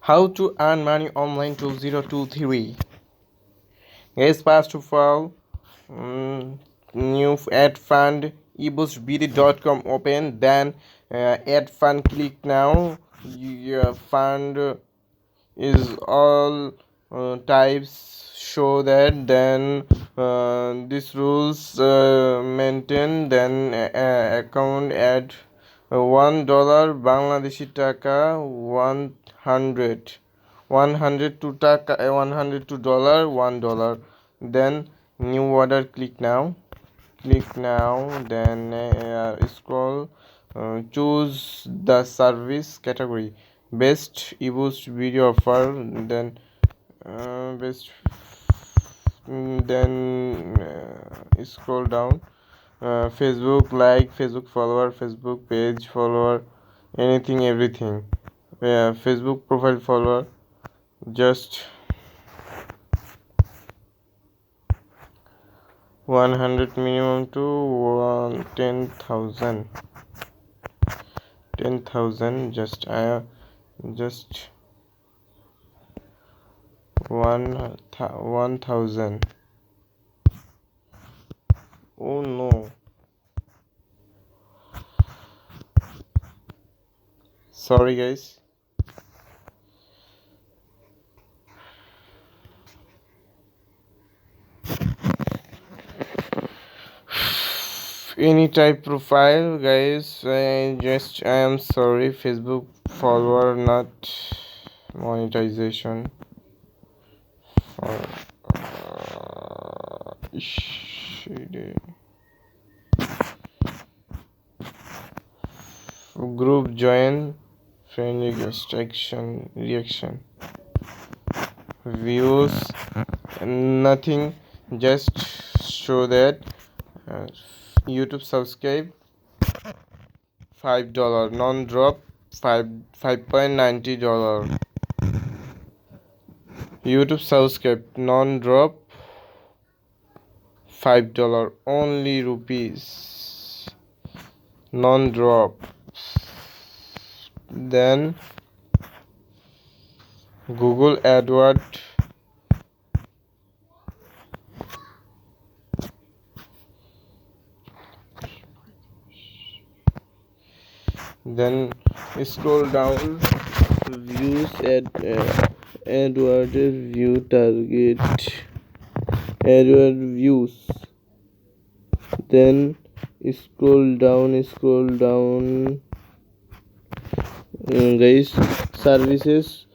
How to earn money online 2023. Guys, first of all, new ad fund eboostbd.com open, then ad fund click now. Your fund is all types show that, then these rules maintain, then account add $1 Bangladeshi টাকা 102 টাকা $102 $1, then new order click now, then scroll, choose the service category, best eboost video offer, then best, then scroll down, Facebook like, Facebook follower, Facebook page follower, anything everything, Facebook profile follower, just 100 minimum to 10,000 just 1,000. Oh no, sorry guys. Any type profile, guys, I am sorry, Facebook follower not monetization for group join, friend request, action, reaction, views, nothing, just show that YouTube subscribe $5, non-drop $5.90, YouTube subscribe non-drop $5 only rupees, non-drop. Then Google AdWord, then scroll down, views, AdWord view target, AdWord views, then scroll down, guys, services,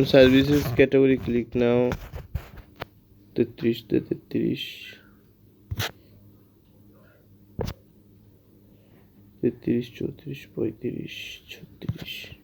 services category click now, 33 34 35 36